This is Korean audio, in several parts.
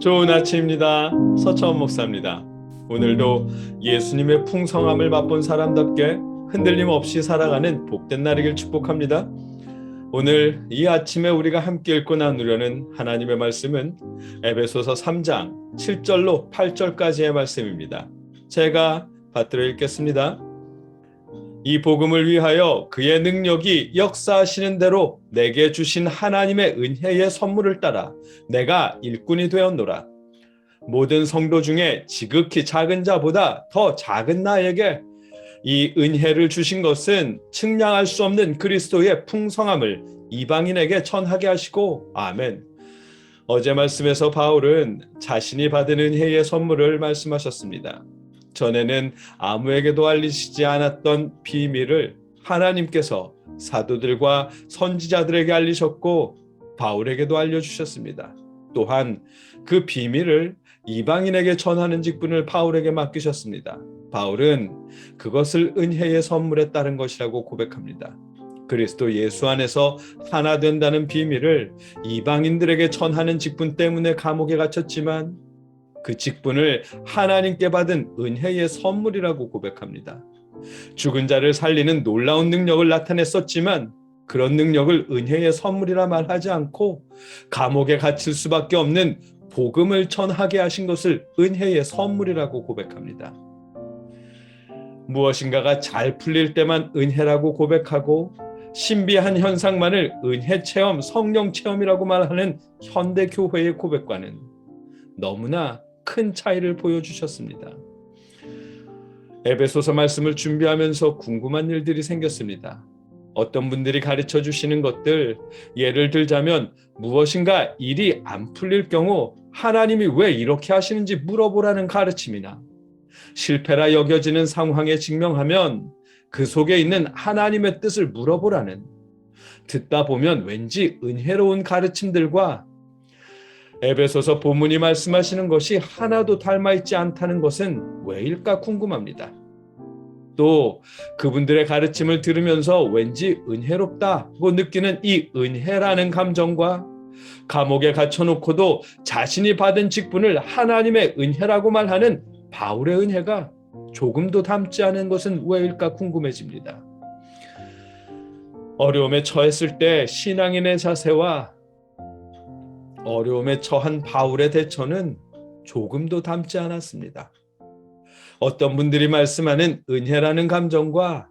좋은 아침입니다. 서처원 목사입니다. 오늘도 예수님의 풍성함을 맛본 사람답게 흔들림 없이 살아가는 복된 날이길 축복합니다. 오늘 이 아침에 우리가 함께 읽고 나누려는 하나님의 말씀은 에베소서 3장 7절로 8절까지의 말씀입니다. 제가 받들어 읽겠습니다. 이 복음을 위하여 그의 능력이 역사하시는 대로 내게 주신 하나님의 은혜의 선물을 따라 내가 일꾼이 되었노라. 모든 성도 중에 지극히 작은 자보다 더 작은 나에게 이 은혜를 주신 것은 측량할 수 없는 그리스도의 풍성함을 이방인에게 전하게 하시고 아멘. 어제 말씀에서 바울은 자신이 받은 은혜의 선물을 말씀하셨습니다. 전에는 아무에게도 알리시지 않았던 비밀을 하나님께서 사도들과 선지자들에게 알리셨고 바울에게도 알려주셨습니다. 또한 그 비밀을 이방인에게 전하는 직분을 바울에게 맡기셨습니다. 바울은 그것을 은혜의 선물에 따른 것이라고 고백합니다. 그리스도 예수 안에서 하나 된다는 비밀을 이방인들에게 전하는 직분 때문에 감옥에 갇혔지만 그 직분을 하나님께 받은 은혜의 선물이라고 고백합니다. 죽은 자를 살리는 놀라운 능력을 나타냈었지만 그런 능력을 은혜의 선물이라 말하지 않고 감옥에 갇힐 수밖에 없는 복음을 전하게 하신 것을 은혜의 선물이라고 고백합니다. 무엇인가가 잘 풀릴 때만 은혜라고 고백하고 신비한 현상만을 은혜 체험, 성령 체험이라고 말하는 현대 교회의 고백과는 너무나 큰 차이를 보여주셨습니다. 에베소서 말씀을 준비하면서 궁금한 일들이 생겼습니다. 어떤 분들이 가르쳐 주시는 것들, 예를 들자면 무엇인가 일이 안 풀릴 경우 하나님이 왜 이렇게 하시는지 물어보라는 가르침이나 실패라 여겨지는 상황에 직면하면 그 속에 있는 하나님의 뜻을 물어보라는 듣다 보면 왠지 은혜로운 가르침들과 에베소서 본문이 말씀하시는 것이 하나도 닮아있지 않다는 것은 왜일까 궁금합니다. 또 그분들의 가르침을 들으면서 왠지 은혜롭다고 느끼는 이 은혜라는 감정과 감옥에 갇혀놓고도 자신이 받은 직분을 하나님의 은혜라고 말하는 바울의 은혜가 조금도 닮지 않은 것은 왜일까 궁금해집니다. 어려움에 처했을 때 신앙인의 자세와 어려움에 처한 바울의 대처는 조금도 닮지 않았습니다. 어떤 분들이 말씀하는 은혜라는 감정과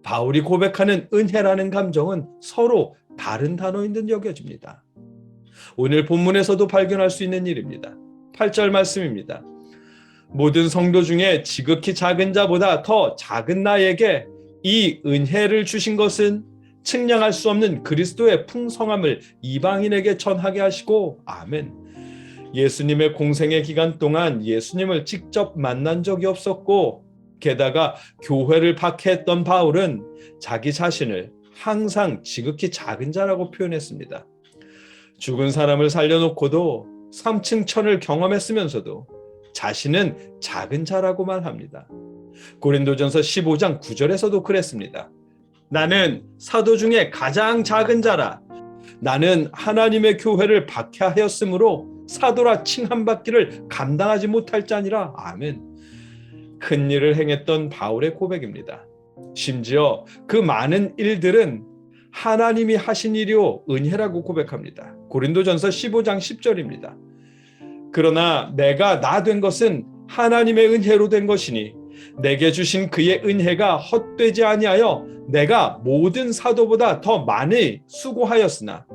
바울이 고백하는 은혜라는 감정은 서로 다른 단어인 듯 여겨집니다. 오늘 본문에서도 발견할 수 있는 일입니다. 8절 말씀입니다. 모든 성도 중에 지극히 작은 자보다 더 작은 나에게 이 은혜를 주신 것은 측량할 수 없는 그리스도의 풍성함을 이방인에게 전하게 하시고 아멘. 예수님의 공생의 기간 동안 예수님을 직접 만난 적이 없었고 게다가 교회를 박해했던 바울은 자기 자신을 항상 지극히 작은 자라고 표현했습니다. 죽은 사람을 살려놓고도 3층 천을 경험했으면서도 자신은 작은 자라고 말합니다. 고린도전서 15장 9절에서도 그랬습니다. 나는 사도 중에 가장 작은 자라. 나는 하나님의 교회를 박해하였으므로 사도라 칭함받기를 감당하지 못할 자니라. 아멘. 큰 일을 행했던 바울의 고백입니다. 심지어 그 많은 일들은 하나님이 하신 일이요 은혜라고 고백합니다. 고린도전서 15장 10절입니다. 그러나 내가 나 된 것은 하나님의 은혜로 된 것이니 내게 주신 그의 은혜가 헛되지 아니하여 내가 모든 사도보다 더 많이 수고하였으나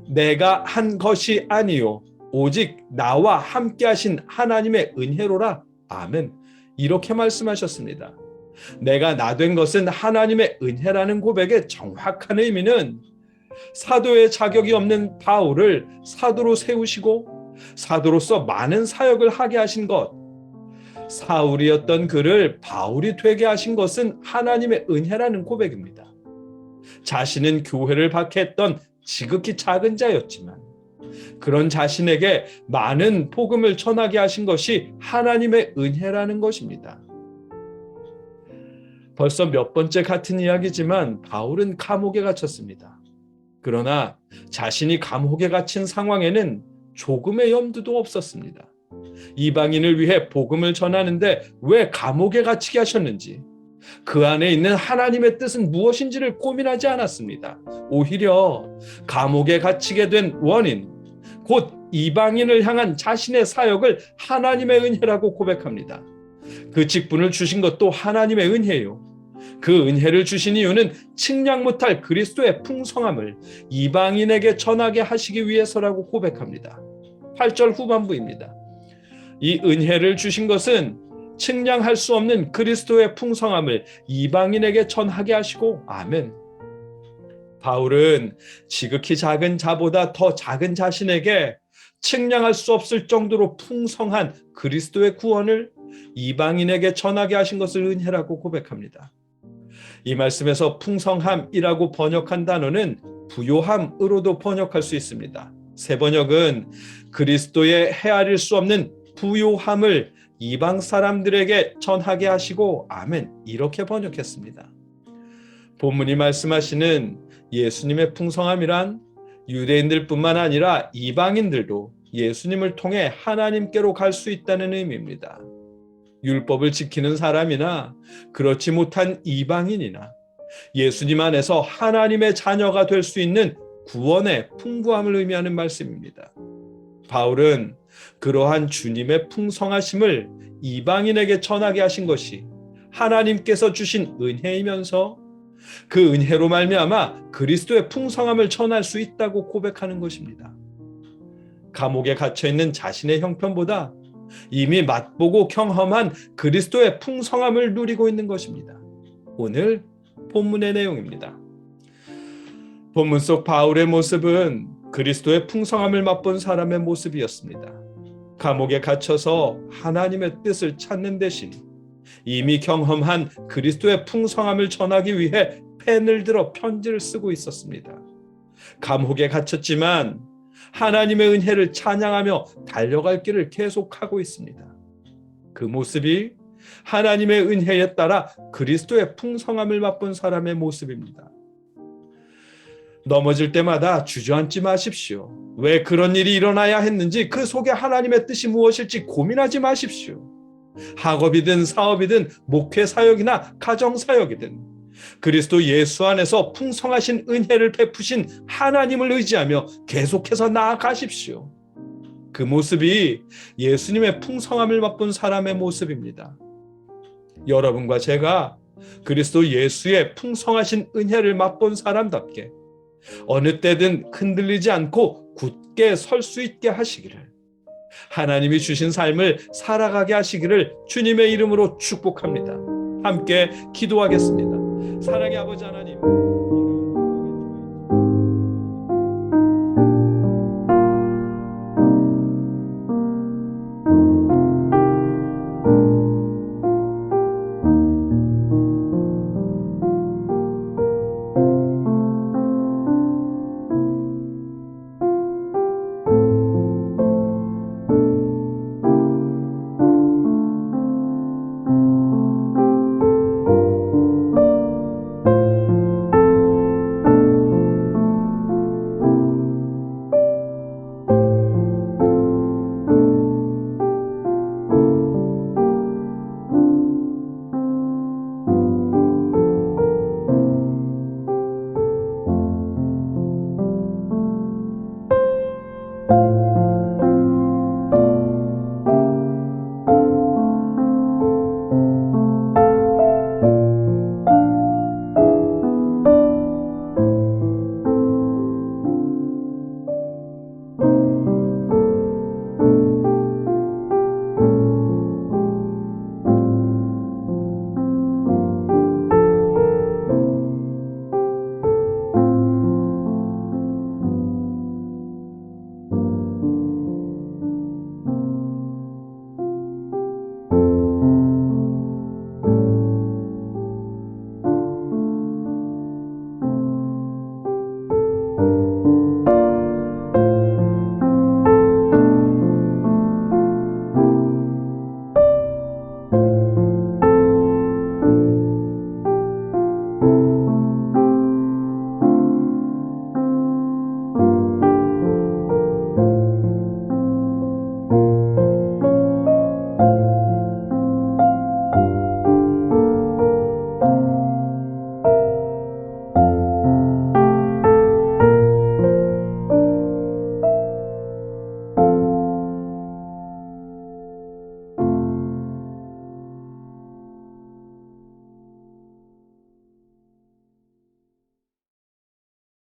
내가 한 것이 아니요 오직 나와 함께 하신 하나님의 은혜로라. 아멘. 이렇게 말씀하셨습니다. 내가 나 된 것은 하나님의 은혜라는 고백의 정확한 의미는 사도의 자격이 없는 바울을 사도로 세우시고 사도로서 많은 사역을 하게 하신 것, 사울이었던 그를 바울이 되게 하신 것은 하나님의 은혜라는 고백입니다. 자신은 교회를 박해했던 지극히 작은 자였지만 그런 자신에게 많은 복음을 전하게 하신 것이 하나님의 은혜라는 것입니다. 벌써 몇 번째 같은 이야기지만 바울은 감옥에 갇혔습니다. 그러나 자신이 감옥에 갇힌 상황에는 조금의 염두도 없었습니다. 이방인을 위해 복음을 전하는데 왜 감옥에 갇히게 하셨는지, 그 안에 있는 하나님의 뜻은 무엇인지를 고민하지 않았습니다. 오히려 감옥에 갇히게 된 원인, 곧 이방인을 향한 자신의 사역을 하나님의 은혜라고 고백합니다. 그 직분을 주신 것도 하나님의 은혜요. 그 은혜를 주신 이유는 측량 못할 그리스도의 풍성함을 이방인에게 전하게 하시기 위해서라고 고백합니다. 8절 후반부입니다. 이 은혜를 주신 것은 측량할 수 없는 그리스도의 풍성함을 이방인에게 전하게 하시고, 아멘. 바울은 지극히 작은 자보다 더 작은 자신에게 측량할 수 없을 정도로 풍성한 그리스도의 구원을 이방인에게 전하게 하신 것을 은혜라고 고백합니다. 이 말씀에서 풍성함이라고 번역한 단어는 부요함으로도 번역할 수 있습니다. 새 번역은 그리스도의 헤아릴 수 없는 부요함을 이방 사람들에게 전하게 하시고, 아멘, 이렇게 번역했습니다. 본문이 말씀하시는 예수님의 풍성함이란 유대인들뿐만 아니라 이방인들도 예수님을 통해 하나님께로 갈 수 있다는 의미입니다. 율법을 지키는 사람이나 그렇지 못한 이방인이나 예수님 안에서 하나님의 자녀가 될 수 있는 구원의 풍부함을 의미하는 말씀입니다. 바울은 그러한 주님의 풍성하심을 이방인에게 전하게 하신 것이 하나님께서 주신 은혜이면서 그 은혜로 말미암아 그리스도의 풍성함을 전할 수 있다고 고백하는 것입니다. 감옥에 갇혀 있는 자신의 형편보다 이미 맛보고 경험한 그리스도의 풍성함을 누리고 있는 것입니다. 오늘 본문의 내용입니다. 본문 속 바울의 모습은 그리스도의 풍성함을 맛본 사람의 모습이었습니다. 감옥에 갇혀서 하나님의 뜻을 찾는 대신 이미 경험한 그리스도의 풍성함을 전하기 위해 펜을 들어 편지를 쓰고 있었습니다. 감옥에 갇혔지만 하나님의 은혜를 찬양하며 달려갈 길을 계속하고 있습니다. 그 모습이 하나님의 은혜에 따라 그리스도의 풍성함을 맛본 사람의 모습입니다. 넘어질 때마다 주저앉지 마십시오. 왜 그런 일이 일어나야 했는지, 그 속에 하나님의 뜻이 무엇일지 고민하지 마십시오. 학업이든 사업이든 목회 사역이나 가정 사역이든 그리스도 예수 안에서 풍성하신 은혜를 베푸신 하나님을 의지하며 계속해서 나아가십시오. 그 모습이 예수님의 풍성함을 맛본 사람의 모습입니다. 여러분과 제가 그리스도 예수의 풍성하신 은혜를 맛본 사람답게 어느 때든 흔들리지 않고 굳게 설 수 있게 하시기를, 하나님이 주신 삶을 살아가게 하시기를 주님의 이름으로 축복합니다. 함께 기도하겠습니다. 사랑의 아버지 하나님,